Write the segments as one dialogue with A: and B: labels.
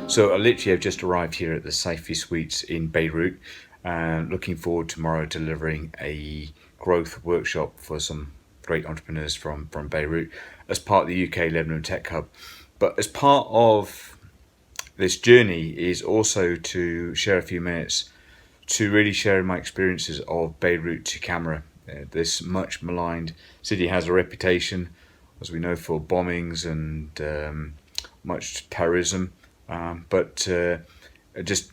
A: So I literally have just arrived here at the Safety Suites in Beirut, and looking forward tomorrow delivering a growth workshop for some great entrepreneurs from Beirut as part of the UK Lebanon Tech Hub. But as part of this journey is also to share a few minutes to really share my experiences of Beirut to camera. This much maligned city has a reputation, as we know, for bombings and much terrorism. But it just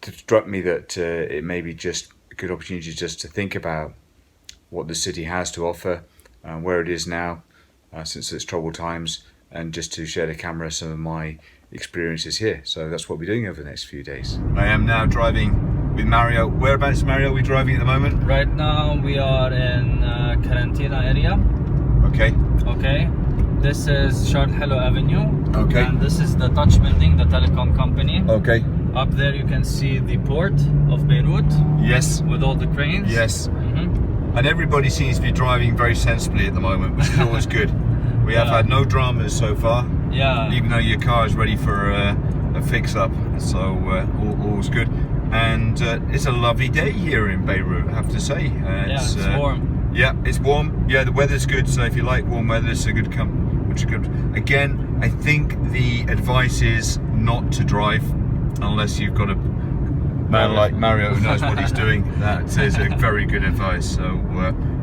A: struck me that it may be just a good opportunity just to think about what the city has to offer, where it is now since its troubled times, and just to share the camera some of my experiences here. So that's what we're doing over the next few days. I am now driving with Mario. Whereabouts, Mario, are we driving at the moment?
B: Right now we are in Karantina area.
A: Okay.
B: Okay. This is Shard Hello Avenue.
A: Okay.
B: And this is the Touch building, the telecom company.
A: Okay.
B: Up there you can see the port of Beirut.
A: Yes.
B: With all the cranes.
A: Yes. And everybody seems to be driving very sensibly at the moment, which is always good. We have had no dramas so far.
B: Yeah.
A: Even though your car is ready for a fix-up, so all's good. And it's a lovely day here in Beirut, I have to say.
B: It's warm.
A: Yeah, it's warm. Yeah, the weather's good. So if you like warm weather, it's a good Again, I think the advice is not to drive unless you've got a man like Mario who knows what he's doing. That is a very good advice. So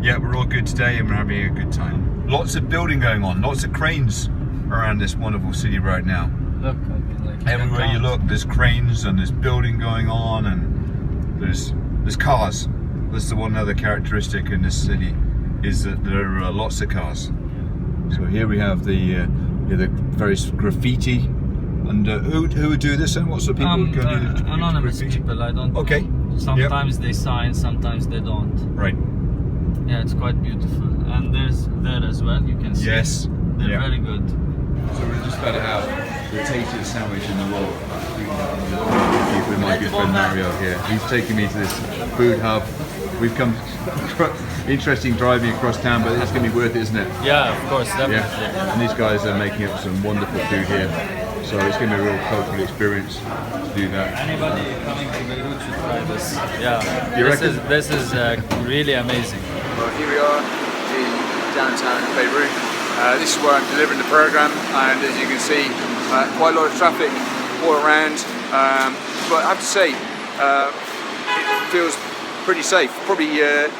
A: yeah, we're all good today and we're having a good time. Lots of building going on, lots of cranes around this wonderful city right now.
B: Look, I mean, like
A: everywhere you look, there's cranes and there's building going on, and there's cars. That's the one other characteristic in this city, is that there are lots of cars. So here we have the various graffiti. And who would do this, and what's the people who do the
B: anonymous
A: graffiti?
B: people, I don't
A: Okay.
B: know. Sometimes they sign, sometimes they don't.
A: Right.
B: Yeah, it's quite beautiful. And there's there as well, you can see.
A: Yes.
B: They're very good.
A: So we're just about to have the tastiest sandwich in the world. With my good friend Mario here. He's taking me to this food hub. We've come interesting driving across town, but it's going to be worth it, isn't it?
B: Yeah, of course, definitely.
A: Yeah. And these guys are making up some wonderful food here. So it's going to be a real cultural experience to do that.
B: Anybody coming to Beirut should try this. Yeah,
A: You reckon?
B: This is really amazing.
A: Well, here we are in downtown Beirut. This is where I'm delivering the program, and as you can see, quite a lot of traffic all around. But I have to say, it feels pretty safe. Probably the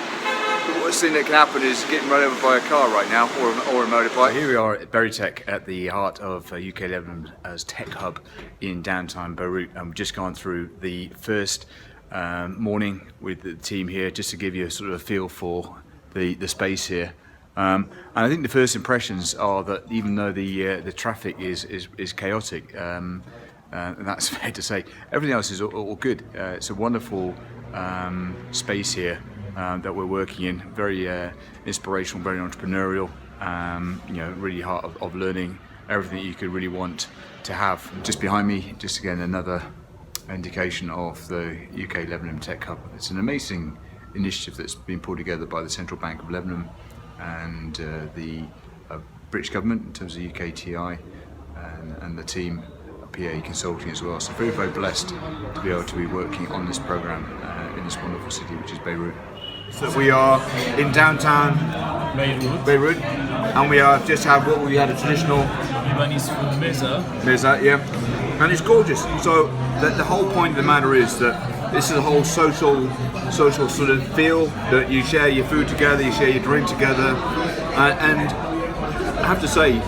A: worst thing that can happen is getting run over by a car right now, or a motorbike. Here we are at Beirut at the heart of UK Lebanon's Tech Hub in downtown Beirut, and we've just gone through the first morning with the team here, just to give you a sort of a feel for the space here. And I think the first impressions are that even though the traffic is chaotic, and that's fair to say, everything else is all good. It's a wonderful space here that we're working in. Very inspirational, very entrepreneurial. Really heart of learning everything that you could really want to have. Just behind me, just again another indication of the UK Lebanon Tech Hub. It's an amazing initiative that's been pulled together by the Central Bank of Lebanon and the British government in terms of UKTI and the team PA Consulting as well. So very, very blessed to be able to be working on this program in this wonderful city which is Beirut. So we are in downtown Beirut, and we are just had a traditional
B: Lebanese food
A: meza, yeah, and it's gorgeous. So the whole point of the matter is that this is a whole social sort of feel, that you share your food together, you share your drink together, and I have to say,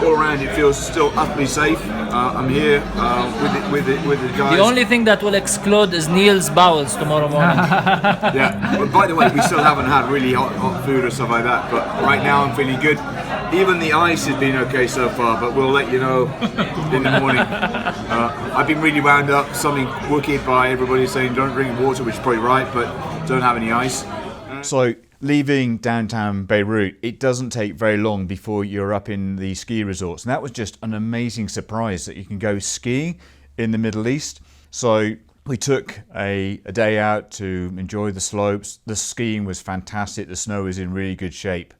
A: all around it feels still utterly safe. I'm here with the guys.
B: The only thing that will explode is Neale's bowels tomorrow morning.
A: Yeah, but by the way, we still haven't had really hot food or stuff like that, but right now I'm feeling good. Even the ice has been okay so far, but we'll let you know in the morning. I've been really wound up, something wicked by everybody saying don't drink water, which is probably right, but don't have any ice. So leaving downtown Beirut, it doesn't take very long before you're up in the ski resorts. And that was just an amazing surprise that you can go skiing in the Middle East. So we took a day out to enjoy the slopes. The skiing was fantastic. The snow was in really good shape.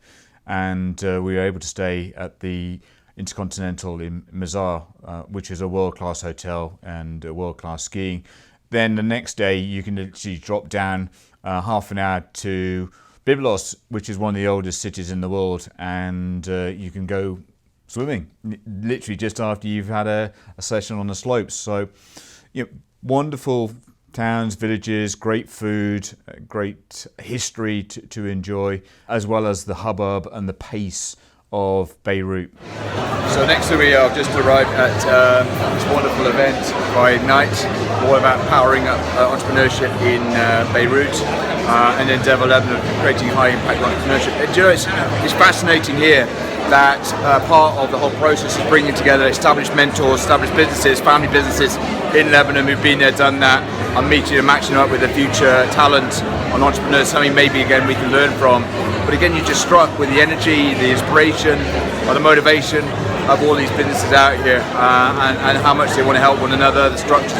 A: And we were able to stay at the Intercontinental in Mazar, which is a world-class hotel and world-class skiing. Then the next day you can literally drop down half an hour to Byblos, which is one of the oldest cities in the world, and you can go swimming literally just after you've had a session on the slopes. So, wonderful towns, villages, great food, great history to enjoy, as well as the hubbub and the pace of Beirut. So next we have just arrived at this wonderful event by night, all about powering up entrepreneurship in Beirut and Endeavour Lebanon, creating high impact entrepreneurship. It's fascinating here that part of the whole process is bringing together established mentors, established businesses, family businesses in Lebanon who've been there, done that, and meeting and matching up with the future talent and entrepreneurs, something maybe again we can learn from. But again, you're just struck with the energy, the inspiration, or the motivation of all these businesses out here, and how much they want to help one another. The structures,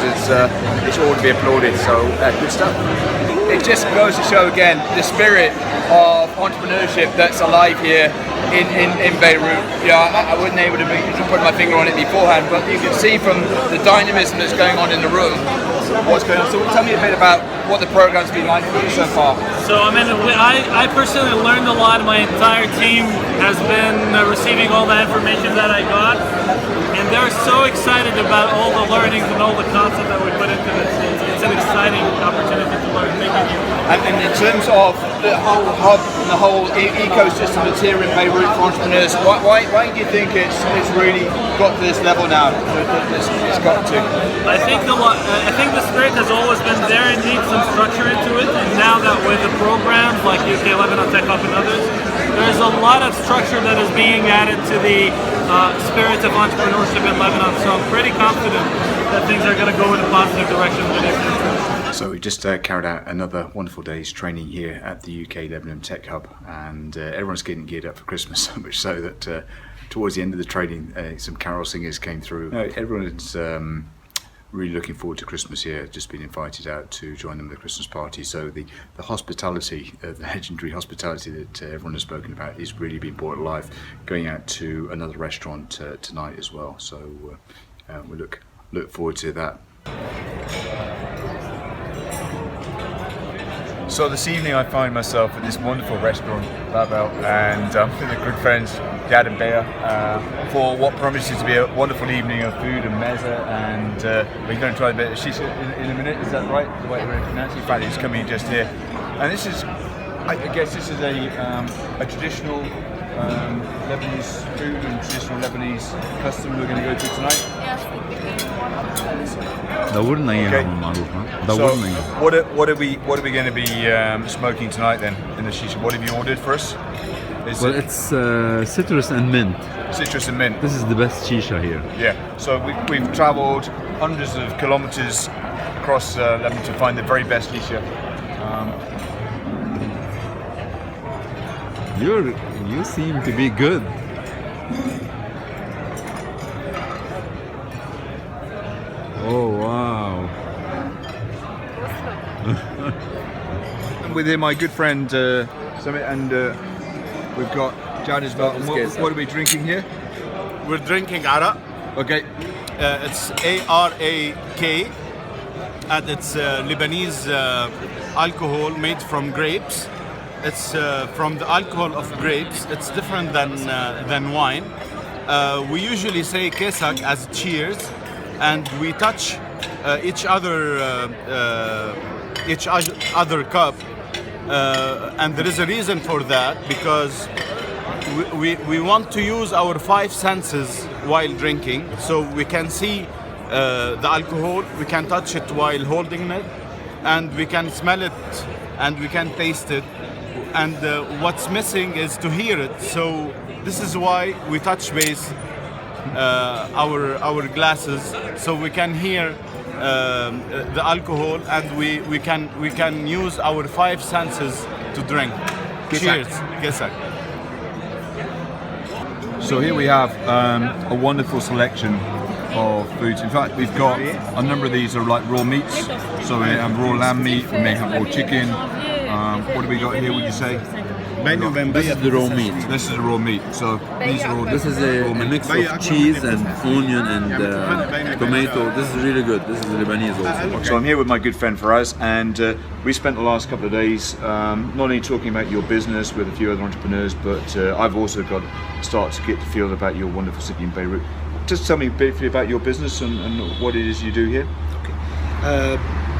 A: it's all to be applauded. So good stuff. It just goes to show again the spirit of entrepreneurship that's alive here in Beirut. I wasn't able to put my finger on it beforehand, but you can see from the dynamism that's going on in the room what's going on. So tell me a bit about what the program's been like for you so far.
C: So I personally learned a lot. My entire team has been receiving all the information that I got, and they're so excited about all the learnings and all the content that we put into this. It's an exciting opportunity to learn.
A: And in terms of the whole hub and the whole ecosystem that's here in Beirut for entrepreneurs, why do you think it's really got to this level now? It's got to.
C: I think the spirit has always been there. It needs some structure into it, and now that with the programs like UK Lebanon Tech Hub and others, there's a lot of structure that is being added to the spirit of entrepreneurship in Lebanon. So I'm pretty confident that things are going to go in a positive direction in the near future.
A: So we just carried out another wonderful day's training here at the UK Lebanon Tech Hub, and everyone's getting geared up for Christmas, so much so that towards the end of the training some carol singers came through. Everyone's really looking forward to Christmas here, just been invited out to join them at the Christmas party. So the hospitality, the legendary hospitality that everyone has spoken about is really being brought alive, going out to another restaurant tonight as well. So we look forward to that. So this evening I find myself at this wonderful restaurant, Babel, and I'm with the good friends Gad and Bea for what promises to be a wonderful evening of food and meza, and we're going to try a bit of shisha in a minute. Is that right? The way we're pronouncing it. In fact, it's coming just here, and this is, I guess, this is a traditional Lebanese food and traditional Lebanese custom we're going to go to tonight.
D: دورنا اياها
A: Okay.
D: معروفة.
A: So
D: دورنا اياها.
A: what are we going to be smoking tonight then in the shisha? What have you ordered for us? Is
D: Well,
A: it
D: it's citrus and mint.
A: citrus and mint?
D: This is the best shisha here.
A: Yeah. So we've travelled hundreds of kilometres across Lebanon to find the very best shisha.
D: You seem to be good. Oh wow.
A: I'm with my good friend Samit, and we've got Jad as well. And what are we drinking here?
E: We're drinking Arak.
A: Okay.
E: It's ARAK, and it's Lebanese alcohol made from grapes. It's from the alcohol of grapes. It's different than wine. We usually say kesak as cheers, and we touch each other cup, and there is a reason for that, because we want to use our five senses while drinking, so we can see the alcohol, we can touch it while holding it, and we can smell it, and we can taste it, and what's missing is to hear it. So this is why we touch base our glasses, so we can hear the alcohol, and we can use our five senses to drink. Cheers. Kesak.
A: So here we have a wonderful selection of foods. In fact, we've got a number of these are like raw meats. So we have raw lamb meat, we may have raw chicken. What do we got here, would you say?
D: This is the raw meat.
E: This is the raw meat. So these are all
D: This is a mix of cheese and onion and tomato. This is really good. This is Lebanese also.
A: So I'm here with my good friend Faraz, and we spent the last couple of days not only talking about your business with a few other entrepreneurs, but I've also got started to get the feel about your wonderful city in Beirut. Just tell me briefly about your business and what it is you do here.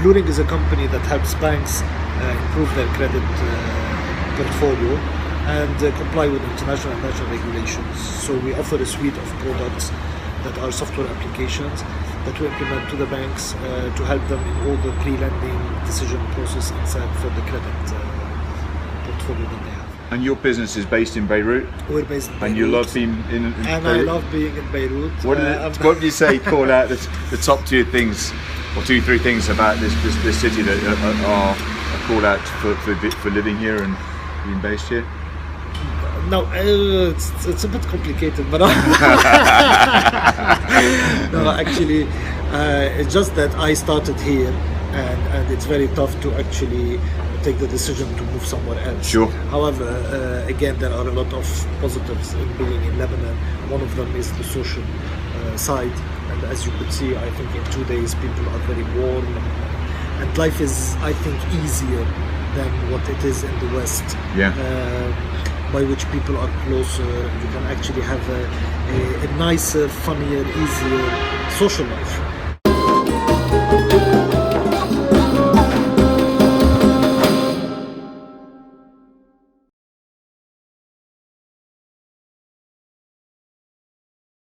F: Blueling is a company that helps banks improve their credit portfolio and comply with international and national regulations. So we offer a suite of products that are software applications that we implement to the banks to help them in all the pre-lending decision process inside for the credit portfolio that they have.
A: And your business is based in Beirut?
F: We're based in Beirut.
A: And you love being in
F: And
A: Beirut?
F: I love being in Beirut.
A: What would you say, call out the top two things, or two, three things about this city that are called out for living here and being based here?
F: No, it's a bit complicated, but no, actually, it's just that I started here, and it's very tough to actually take the decision to move somewhere else.
A: Sure.
F: However, again, there are a lot of positives in being in Lebanon. One of them is the social side, and as you could see, I think in 2 days people are very warm, and life is, I think, easier than what it is in the West.
A: Yeah.
F: By which people are closer, you can actually have a nicer, funnier, easier social life.